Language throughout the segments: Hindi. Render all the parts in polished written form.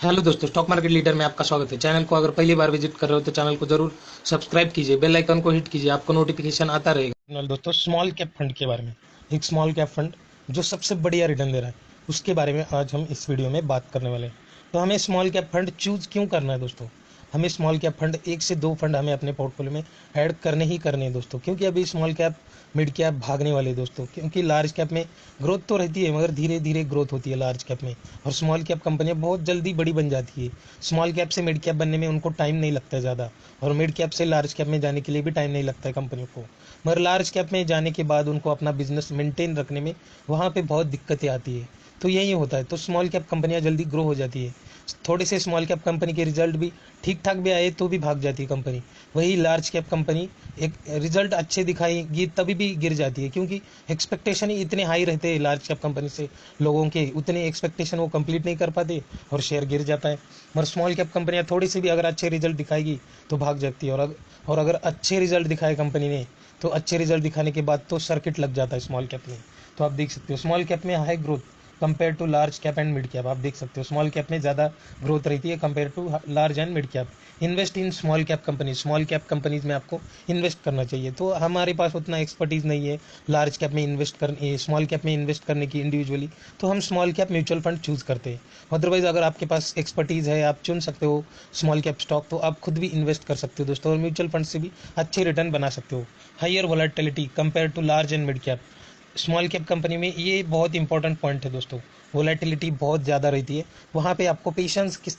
हेलो दोस्तों, स्टॉक मार्केट लीडर में आपका स्वागत है। चैनल को अगर पहली बार विजिट कर रहे हो तो चैनल को जरूर सब्सक्राइब कीजिए, बेल आइकन को हिट कीजिए, आपको नोटिफिकेशन आता रहेगा। दोस्तों, स्मॉल कैप फंड के बारे में, एक स्मॉल कैप फंड जो सबसे बढ़िया रिटर्न दे रहा है उसके बारे में आज हम इस वीडियो में बात करने वाले हैं। तो हमें स्मॉल कैप फंड चूज क्यों करना है दोस्तों? हमें स्मॉल कैप फंड, एक से दो फंड हमें अपने पोर्टफोलियो में ऐड करने ही करने हैं दोस्तों, क्योंकि अभी स्मॉल कैप मिड कैप भागने वाले हैं दोस्तों। क्योंकि लार्ज कैप में ग्रोथ तो रहती है मगर धीरे धीरे ग्रोथ होती है लार्ज कैप में, और स्मॉल कैप कंपनियां बहुत जल्दी बड़ी बन जाती है। स्मॉल कैप से मिड कैप बनने में उनको टाइम नहीं लगता है ज़्यादा, और मिड कैप से लार्ज कैप में जाने के लिए भी टाइम नहीं लगता है कंपनियों को। मगर लार्ज कैप में जाने के बाद उनको अपना बिजनेस मेंटेन रखने में वहाँ पे बहुत दिक्कतें आती है। तो यही होता है, तो स्मॉल कैप कंपनियां जल्दी ग्रो हो जाती है। थोड़े से स्मॉल कैप कंपनी के रिजल्ट भी ठीक ठाक भी आए तो भी भाग जाती है कंपनी। वही लार्ज कैप कंपनी एक रिजल्ट अच्छे दिखाएगी तभी भी गिर जाती है, क्योंकि एक्सपेक्टेशन ही इतने हाई रहते हैं लार्ज कैप कंपनी से लोगों के, उतने एक्सपेक्टेशन वो कंप्लीट नहीं कर पाते और शेयर गिर जाता है। मगर स्मॉल कैप कंपनियां थोड़ी सी भी अगर अच्छे रिजल्ट दिखाएगी तो भाग जाती है, और अगर अच्छे रिजल्ट दिखाए कंपनी ने तो अच्छे रिजल्ट दिखाने के बाद तो सर्किट लग जाता है स्मॉल कैप में। तो आप देख सकते हो स्मॉल कैप में high growth compare to large cap and mid cap. आप देख सकते हो स्मॉल कैप में ज़्यादा ग्रोथ रहती है compare to large and mid cap. Invest in small cap company, small cap companies में आपको इन्वेस्ट करना चाहिए। तो हमारे पास उतना एक्सपर्टीज़ नहीं है लार्ज कैप में इन्वेस्ट करने, स्मॉल कैप में इन्वेस्ट करने की इंडिविजुअली, तो हम small cap mutual fund choose करते हैं। अदरवाइज अगर आपके पास एक्सपर्टीज़ है, आप चुन सकते हो स्मॉल कैप स्टॉक, तो आप खुद भी इन्वेस्ट कर सकते हो दोस्तों, और म्यूचुअल फंड से भी अच्छे रिटर्न बना सकते हो। Higher volatility compare to large and mid cap, small cap company में ये बहुत इंपॉर्टेंट पॉइंट है दोस्तों। वोलेटिलिटी बहुत ज़्यादा रहती है, वहाँ पे आपको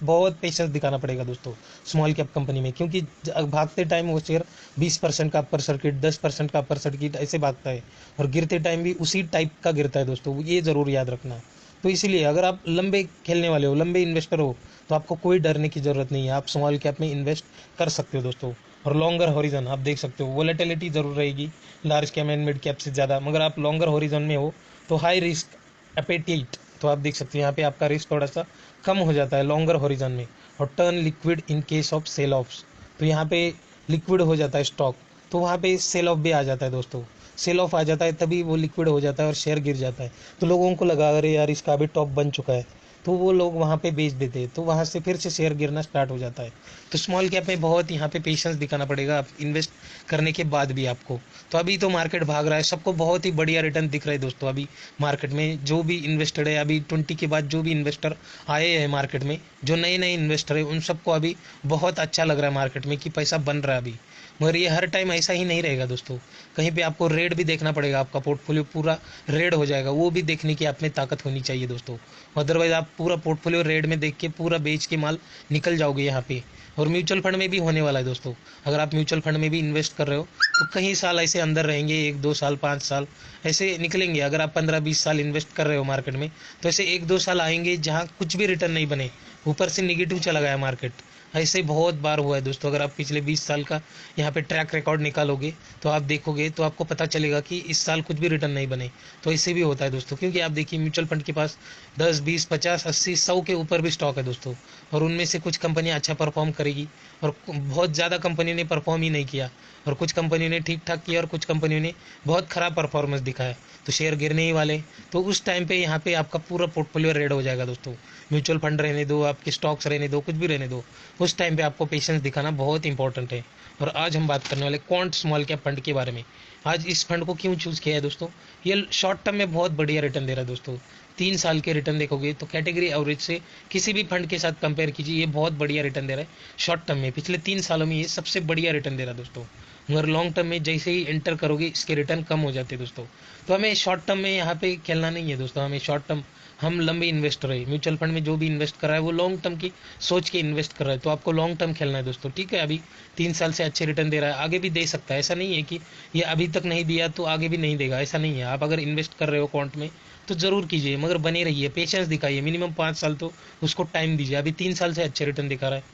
बहुत पेशेंस दिखाना पड़ेगा दोस्तों स्मॉल कैप कंपनी में, क्योंकि भागते टाइम वो शेयर 20% का अपर सर्किट, 10% का अपर सर्किट ऐसे भागता है, और गिरते टाइम भी उसी टाइप का गिरता है दोस्तों, ये ज़रूर याद रखना। तो इसलिए अगर आप लंबे खेलने वाले हो, लंबे इन्वेस्टर हो, तो आपको कोई डरने की ज़रूरत नहीं है, आप स्मॉल कैप में इन्वेस्ट कर सकते हो दोस्तों। और लॉन्गर हॉरिजन आप देख सकते हो, वोलेटिलिटी ज़रूर रहेगी large cap and mid cap से ज़्यादा, मगर आप लॉन्गर हॉरिजन में हो तो हाई रिस्क एपेटाइट, तो आप देख सकते हो यहाँ पे आपका रिस्क थोड़ा सा कम हो जाता है लॉन्गर हॉरिजन में। और turn liquid in case of sell offs, तो यहाँ पे लिक्विड हो जाता है स्टॉक, तो वहाँ पे सेल ऑफ भी आ जाता है दोस्तों। सेल ऑफ आ जाता है तभी वो लिक्विड हो जाता है और शेयर गिर जाता है, तो लोगों को लगा अरे यार इसका अभी टॉप बन चुका है, तो वो लोग वहाँ पे बेच देते हैं, तो वहाँ से फिर से शेयर गिरना स्टार्ट हो जाता है। तो स्मॉल कैप में बहुत यहाँ पे पेशेंस दिखाना पड़ेगा आप इन्वेस्ट करने के बाद भी आपको। तो अभी तो मार्केट भाग रहा है, सबको बहुत ही बढ़िया रिटर्न दिख रहा है दोस्तों। अभी मार्केट में जो भी इन्वेस्टर है, अभी 20 के बाद जो भी इन्वेस्टर आए हैं मार्केट में, जो नए नए इन्वेस्टर है, उन सबको अभी बहुत अच्छा लग रहा है मार्केट में कि पैसा बन रहा है अभी। मगर ये हर टाइम ऐसा ही नहीं रहेगा दोस्तों, कहीं पे आपको रेड भी देखना पड़ेगा, आपका पोर्टफोलियो पूरा रेड हो जाएगा, वो भी देखने की आप में ताकत होनी चाहिए दोस्तों। अदरवाइज आप पूरा पोर्टफोलियो रेड में देख के पूरा बेच के माल निकल जाओगे यहाँ पे। और म्यूचुअल फंड में भी होने वाला है दोस्तों, अगर आप म्यूचुअल फंड में भी इन्वेस्ट कर रहे हो तो कई साल ऐसे अंदर रहेंगे, 1 2 साल 5 साल ऐसे निकलेंगे। अगर आप 15 20 साल इन्वेस्ट कर रहे हो मार्केट में, तो ऐसे 1 2 साल आएंगे जहाँ कुछ भी रिटर्न नहीं बने, ऊपर से निगेटिव चला गया मार्केट। ऐसे बहुत बार हुआ है दोस्तों, अगर आप पिछले 20 साल का यहाँ पे ट्रैक रिकॉर्ड निकालोगे तो आप देखोगे तो आपको पता चलेगा कि इस साल कुछ भी रिटर्न नहीं बने। तो ऐसे भी होता है दोस्तों, क्योंकि आप देखिए म्यूचुअल फंड के पास 10 20 50 80 100 के ऊपर भी स्टॉक है दोस्तों, और उनमें से कुछ कंपनियां अच्छा परफॉर्म करेगी और बहुत ज़्यादा कंपनियों ने परफॉर्म ही नहीं किया, और कुछ कंपनियों ने ठीक ठाक किया और कुछ कंपनियों ने बहुत ख़राब परफॉर्मेंस दिखाया, तो शेयर गिरने ही वाले। तो उस टाइम पे यहाँ पे आपका पूरा पोर्टफोलियो रेड हो जाएगा दोस्तों। म्यूचुअल फंड रहने दो, आपके स्टॉक्स रहने दो, कुछ भी रहने दो, उस टाइम पे आपको पेशेंस दिखाना बहुत इंपॉर्टेंट है। और आज हम बात करने वाले क्वांट स्मॉल कैप फंड के बारे में। आज इस फंड को क्यों चूज़ किया है दोस्तों? ये शॉर्ट टर्म में बहुत बढ़िया रिटर्न दे रहा है दोस्तों। 3 साल के रिटर्न देखोगे तो कैटेगरी एवरेज से किसी भी फंड के साथ कंपेयर कीजिए, ये बहुत बढ़िया रिटर्न दे रहा है शॉर्ट टर्म में। पिछले 3 सालों में ये सबसे बढ़िया रिटर्न दे रहा है दोस्तों। मगर लॉन्ग टर्म में जैसे ही एंटर करोगे इसके रिटर्न कम हो जाते हैं दोस्तों। तो हमें शॉर्ट टर्म में यहाँ पे खेलना नहीं है दोस्तों, हमें शॉर्ट टर्म, हम लंबे इन्वेस्टर है। म्यूचुअल फंड में जो भी इन्वेस्ट कर रहा है वो लॉन्ग टर्म की सोच के इन्वेस्ट कर रहा है, तो आपको लॉन्ग टर्म खेलना है दोस्तों, ठीक है। अभी 3 साल से अच्छे रिटर्न दे रहा है, आगे भी दे सकता है, ऐसा नहीं है कि ये अभी तक नहीं दिया तो आगे भी नहीं देगा, ऐसा नहीं है। आप अगर इन्वेस्ट कर रहे हो अकाउंट में तो ज़रूर कीजिए, मगर बने रहिए, पेशेंस दिखाइए, मिनिमम 5 साल तो उसको टाइम दीजिए। अभी 3 साल से अच्छे रिटर्न दिखा रहा है,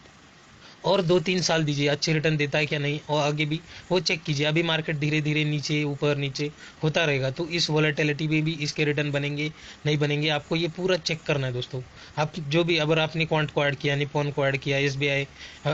और 2-3 साल दीजिए, अच्छे रिटर्न देता है क्या नहीं, और आगे भी वो चेक कीजिए। अभी मार्केट धीरे धीरे नीचे ऊपर नीचे होता रहेगा, तो इस वॉलेटिलिटी में भी इसके रिटर्न बनेंगे नहीं बनेंगे, आपको ये पूरा चेक करना है दोस्तों। आप जो भी, अगर आपने क्वांट को ऐड किया, निपॉन को ऐड किया, SBI,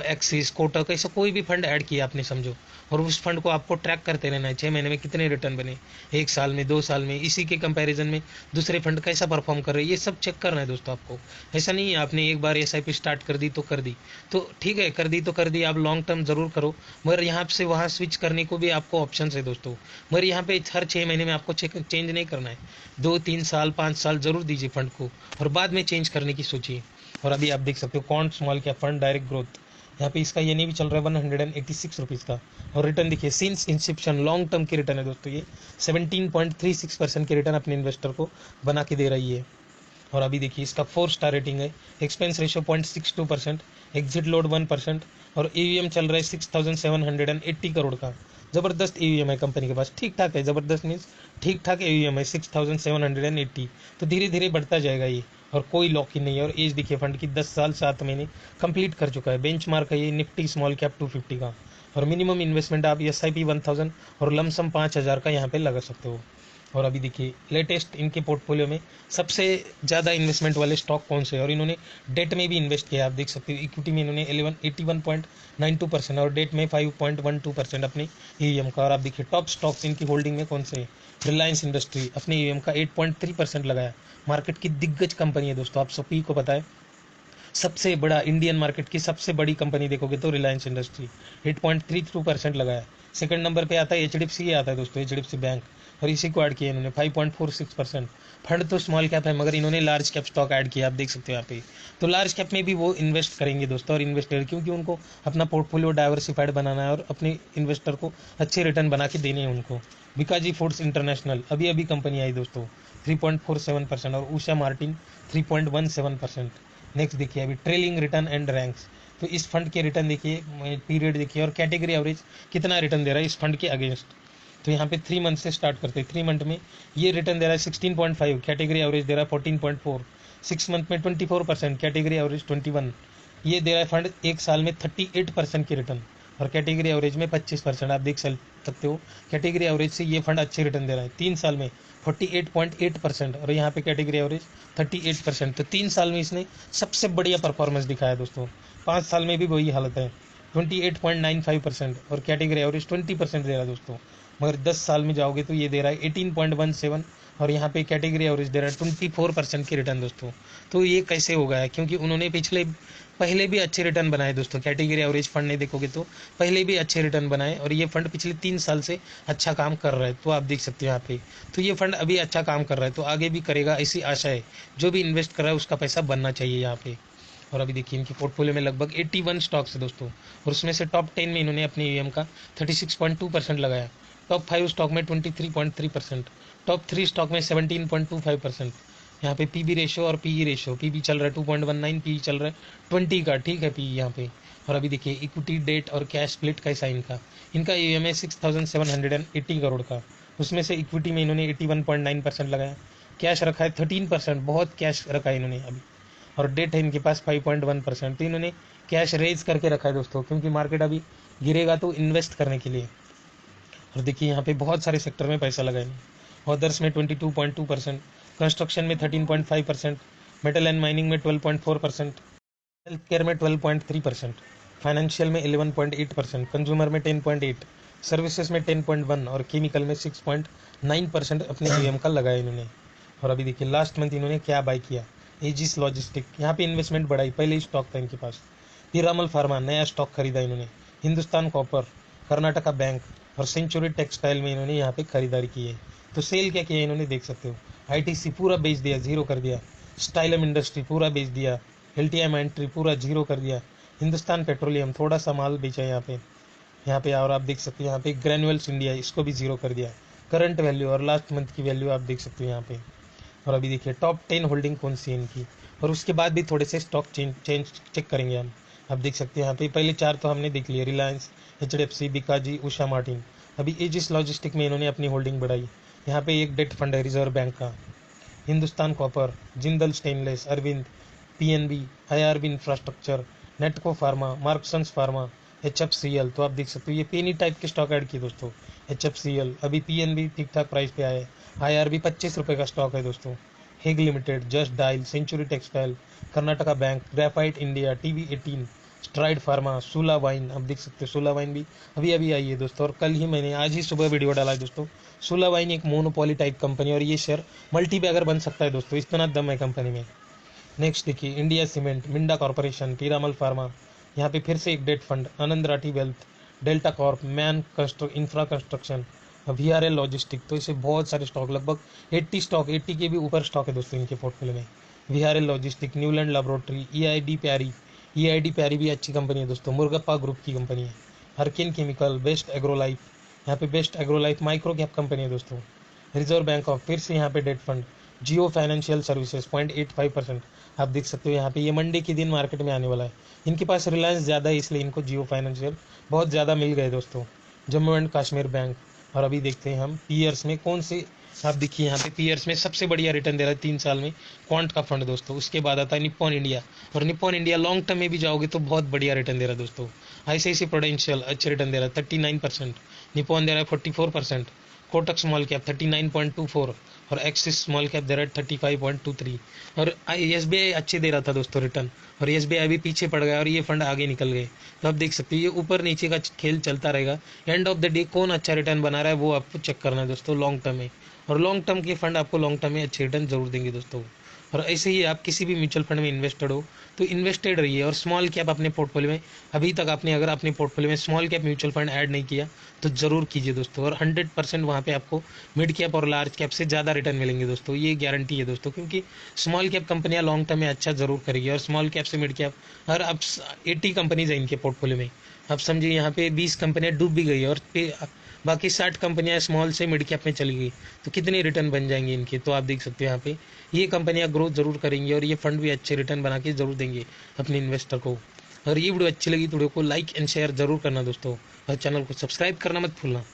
एक्सिस, कोटक, ऐसा कोई भी फंड ऐड किया आपने समझो, और उस फंड को आपको ट्रैक करते रहना है 6 महीने में कितने रिटर्न बने, 1 साल में, 2 साल में, इसी के कंपैरिजन में दूसरे फंड कैसा परफॉर्म कर रहे हैं, ये सब चेक करना है दोस्तों आपको। ऐसा नहीं है आपने एक बार SIP स्टार्ट कर दी तो कर दी, तो ठीक है, कर दी तो कर दी, आप लॉन्ग टर्म जरूर करो, मगर यहाँ से वहाँ स्विच करने को भी आपको ऑप्शन है दोस्तों। मगर यहाँ पे हर 6 महीने में आपको चेंज नहीं करना है, 2-3 साल 5 साल जरूर दीजिए फंड को, और बाद में चेंज करने की सोचिए। और अभी आप देख सकते हो quant small cap fund direct growth, यहाँ पे इसका ये नहीं भी चल रहा है 186 रुपीज़ का, और रिटर्न देखिए सिंस इंसेप्शन लॉन्ग टर्म की रिटर्न है दोस्तों, ये 17.36% की रिटर्न अपने इन्वेस्टर को बना के दे रही है। और अभी देखिए इसका 4 स्टार रेटिंग है, एक्सपेंस रेशियो 0.62%, एग्जिट लोड 1%, और EVM चल रहा है 6780 करोड़ का। ज़बरदस्त EVM है कंपनी के पास, ठीक ठाक है, ज़बरदस्त मीन्स ठीक ठाक EVM है 6780, तो धीरे धीरे बढ़ता जाएगा ये, और कोई लॉक इन नहीं है। और एज देखिए फंड की 10 साल 7 महीने कंप्लीट कर चुका है। बेंच मार्क है ये निफ्टी स्मॉल कैप 250 का, और मिनिमम इन्वेस्टमेंट आप SIP 1000 और लमसम 5000 का यहाँ पे लगा सकते हो। और अभी देखिए लेटेस्ट इनके पोर्टफोलियो में सबसे ज़्यादा इन्वेस्टमेंट वाले स्टॉक कौन से हैं, और इन्होंने डेट में भी इन्वेस्ट किया, आप देख सकते हो। इक्विटी में इन्होंने 81.92% और डेट में 5.12% अपने EVM का। और आप देखिए टॉप स्टॉक्स इनकी होल्डिंग में कौन से हैं। रिलायंस इंडस्ट्री अपने EVM का 8.3% लगाया, मार्केट की दिग्गज कंपनी है दोस्तों, आप सभी को पता है। सबसे बड़ा इंडियन मार्केट की सबसे बड़ी कंपनी देखोगे तो रिलायंस इंडस्ट्री 8.32% लगाया। सेकंड नंबर पे आता है HDFC, आता है दोस्तों HDFC बैंक, और इसी को ऐड किया इन्होंने 5.46%। फंड तो स्मॉल कैप है, मगर इन्होंने लार्ज कैप स्टॉक ऐड किया, आप देख सकते हो यहाँ पे। तो लार्ज कैप में भी वो इन्वेस्ट करेंगे दोस्तों, और इन्वेस्टर क्योंकि उनको अपना पोर्टफोलियो डाइवर्सिफाइड बनाना है, और अपने इन्वेस्टर को अच्छे रिटर्न बना के देने हैं उनको। बिकाजी फूड्स इंटरनेशनल अभी अभी कंपनी आई दोस्तों 3.47%, और उषा मार्टिन 3.17%। नेक्स्ट देखिए अभी ट्रेलिंग रिटर्न एंड रैंक्स, तो इस फंड के रिटर्न देखिए, पीरियड देखिए, और कैटेगरी एवरेज कितना रिटर्न दे रहा है इस फंड के अगेंस्ट। तो यहाँ पे 3 मंथ से स्टार्ट करते हैं, 3 मंथ में ये रिटर्न दे रहा है 16.5, कैटेगरी एवरेज दे रहा है 14.4, 6 मंथ में 24%, कैटेगरी एवरेज 21, ये दे रहा है फंड 1 साल में 38% की रिटर्न, और कैटेगरी एवरेज में 25%। आप देख सकते हो कैटेगरी एवरेज से ये फंड अच्छे रिटर्न दे रहा है। 3 साल में 48.8%, और यहाँ पे कैटेगरी एवरेज 38%, तो 3 साल में इसने सबसे बढ़िया परफॉर्मेंस दिखाया दोस्तों। 5 साल में भी वही हालत है 28.95%, और कैटेगरी एवरेज 20% दे रहा है दोस्तों। मगर 10 साल में जाओगे तो ये दे रहा है 18.17, और यहाँ पे कैटेगरी एवरेज दे रहा है 24% की रिटर्न दोस्तों। तो ये कैसे हो गया है, क्योंकि उन्होंने पहले भी अच्छे रिटर्न बनाए दोस्तों। कैटेगरी एवरेज फंड नहीं देखोगे तो पहले भी अच्छे रिटर्न बनाए, और ये फंड पिछले 3 साल से अच्छा काम कर रहा है, तो आप देख सकते हो यहाँ पे। तो ये फंड अभी अच्छा काम कर रहा है, तो आगे भी करेगा ऐसी आशा है। जो भी इन्वेस्ट कर रहा है उसका पैसा बनना चाहिए यहाँ पे। और अभी देखिए इनके पोर्टफोलियो में लगभग 81 स्टॉक्स है दोस्तों, और उसमें से टॉप 10 में इन्होंने अपने EVM का 36.2% लगाया, टॉप 5 स्टॉक में 23.3%, टॉप 3 स्टॉक में 17.25%। यहाँ पे PB रेशियो और PE रेशियो, PB चल रहा है 2.19, PE चल रहा है 20 का, ठीक है PE यहाँ पे। और अभी देखिए इक्विटी डेट और कैश स्प्लिट कैसा है इनका। इनका EVM है 6780 करोड़ का, उसमें से इक्विटी में इन्होंने 81.9% लगाया, कैश रखा है 13%, बहुत कैश रखा है इन्होंने अभी, और डेट है इनके पास 5.1%। तो इन्होंने कैश रेज करके रखा है दोस्तों, क्योंकि मार्केट अभी गिरेगा तो इन्वेस्ट करने के लिए। और देखिए यहाँ पे बहुत सारे सेक्टर में पैसा लगाए, अदर्स में 22.2%, कंस्ट्रक्शन में 13.5%, मेटल एंड माइनिंग में 12.4%, हेल्थ केयर में 12.3%, फाइनेंशियल में 11.8%, कंज्यूमर में 10.8%, सर्विसेज में 10.1%, और केमिकल में 6.9% अपने EVM का लगाया इन्होंने। और अभी देखिए लास्ट मंथ इन्होंने क्या बाय किया, एजिस लॉजिस्टिक, यहाँ पे इन्वेस्टमेंट बढ़ाई, पहले ही स्टॉक था इनके पास। पीरामल फार्मा नया स्टॉक खरीदा इन्होंने, हिंदुस्तान कॉपर, कर्नाटका बैंक, और सेंचुरी टेक्सटाइल में इन्होंने यहाँ पे खरीदारी की है। तो सेल क्या किया इन्होंने देख सकते हो, ITC पूरा बेच दिया, जीरो कर दिया, स्टाइलम इंडस्ट्री पूरा बेच दिया, LTM एंट्री पूरा जीरो कर दिया, हिंदुस्तान पेट्रोलियम थोड़ा सा माल बेचा यहाँ पे। और आप देख सकते हो यहाँ पे ग्रैनुअल्स इंडिया, इसको भी जीरो कर दिया। करंट वैल्यू और लास्ट मंथ की वैल्यू आप देख सकते हो यहाँ पे। और अभी देखिए टॉप 10 होल्डिंग कौन सी है इनकी, और उसके बाद भी थोड़े से स्टॉक चेंज चेक करेंगे हम। आप देख सकते हैं यहाँ पे पहले 4 तो हमने देख लिए, रिलायंस, HDFC, बिकाजी, उषा मार्टिन। अभी एजिस लॉजिस्टिक में इन्होंने अपनी होल्डिंग बढ़ाई, यहाँ पे एक डेट फंड है रिजर्व बैंक का, Hindustan copper, Jindal stainless, Arvind, PNB, IRB infrastructure, Natco pharma, Marksans pharma, HFCL। तो आप देख सकते हो ये पेनी टाइप के स्टॉक ऐड किए दोस्तों। HFCL अभी PNB ठीक ठाक प्राइस पे आए। IRB 25 रुपये का स्टॉक है दोस्तों। HEG limited, Just Dial, century textile, Karnataka bank, graphite India, TV18, stride pharma, Sula wine. आप देख सकते हो सूला वाइन भी अभी अभी आई है दोस्तों, और कल ही मैंने आज ही सुबह वीडियो डाला है दोस्तों। सूला वाइन एक मोनोपोली टाइप कंपनी, और ये शेयर मल्टी बैगर बन सकता है दोस्तों, इतना दम है कंपनी में। नेक्स्ट देखिए India cement, Minda corporation, Piramal pharma, यहाँ पे फिर से एक debt fund, Anand Rathi wealth, Delta Corp, Man Infra construction, VRL logistic. तो इसे बहुत सारे स्टॉक, लगभग 80 स्टॉक, 80 के भी ऊपर स्टॉक है दोस्तों इनके पोर्टफोलियो में। VRL logistic, Neuland laboratory, EID Parry भी अच्छी कंपनी है दोस्तों, मुर्गप्पा ग्रुप की कंपनी है। हरकिन केमिकल, बेस्ट एग्रोलाइफ, यहाँ पे best Agrolife micro cap company है दोस्तों। रिजर्व बैंक ऑफ, फिर से यहाँ पे डेट फंड, जियो फाइनेंशियल सर्विसेज 0.85%। आप देख सकते हो यहाँ पे ये मंडे के दिन मार्केट में आने वाला है। इनके पास रिलायंस ज़्यादा है इसलिए इनको जियो फाइनेंशियल बहुत ज़्यादा मिल गए दोस्तों। Jammu and Kashmir bank. और अभी देखते हैं हम पीयर्स में कौन से, आप देखिए यहाँ पे पीयर्स में सबसे बढ़िया रिटर्न दे रहा है 3 साल में क्वांट का फंड दोस्तों। उसके बाद आता है निप्पॉन इंडिया, और निप्पॉन इंडिया लॉन्ग टर्म में भी जाओगे तो बहुत बढ़िया रिटर्न दे रहा है दोस्तों। ICICI प्रूडेंशियल अच्छे रिटर्न दे रहा है 39%, निप्पॉन दे रहा है 44%, कोटक स्मॉल कैप 39.24, और एक्सिस स्मॉल कैप दे रहा है 35.23, और SBI अच्छे दे रहा था दोस्तों रिटर्न, और SBI अभी पीछे पड़ गया और ये फंड आगे निकल गए। तो आप देख सकते हो ये ऊपर नीचे का खेल चलता रहेगा। एंड ऑफ द डे कौन अच्छा रिटर्न बना रहा है वो आपको चेक करना है दोस्तों लॉन्ग टर्म में, और लॉन्ग टर्म के फंड आपको लॉन्ग टर्म में अच्छे रिटर्न जरूर देंगे दोस्तों। और ऐसे ही आप किसी भी म्यूचुअल फंड में इन्वेस्टेड हो तो इन्वेस्टेड रहिए, और स्मॉल कैप अपने पोर्टफोलियो में, अभी तक आपने अगर अपने पोर्टफोलियो में small cap mutual fund add नहीं किया तो ज़रूर कीजिए दोस्तों, और 100% वहाँ पे आपको मिड कैप और लार्ज कैप से ज़्यादा रिटर्न मिलेंगे दोस्तों, ये गारंटी है दोस्तों। क्योंकि स्मॉल कैप कंपनियाँ लॉन्ग टर्म में अच्छा ज़रूर करेगी, और स्मॉल कैप से मिड कैप, और अब 80 कंपनीज हैं इनके पोर्टफोलियो में। अब समझिए यहाँ पे 20 कंपनियाँ डूब भी गई और बाकी 60 कंपनियां स्मॉल से मिड कैप में चली गई, तो कितने रिटर्न बन जाएंगे इनके। तो आप देख सकते हो यहाँ पे ये कंपनियां ग्रोथ जरूर करेंगी, और ये फंड भी अच्छे रिटर्न बना के जरूर देंगे अपने इन्वेस्टर को। अगर ये वीडियो अच्छी लगी तो वीडियो को लाइक एंड शेयर जरूर करना दोस्तों, और चैनल को सब्सक्राइब करना मत भूलना।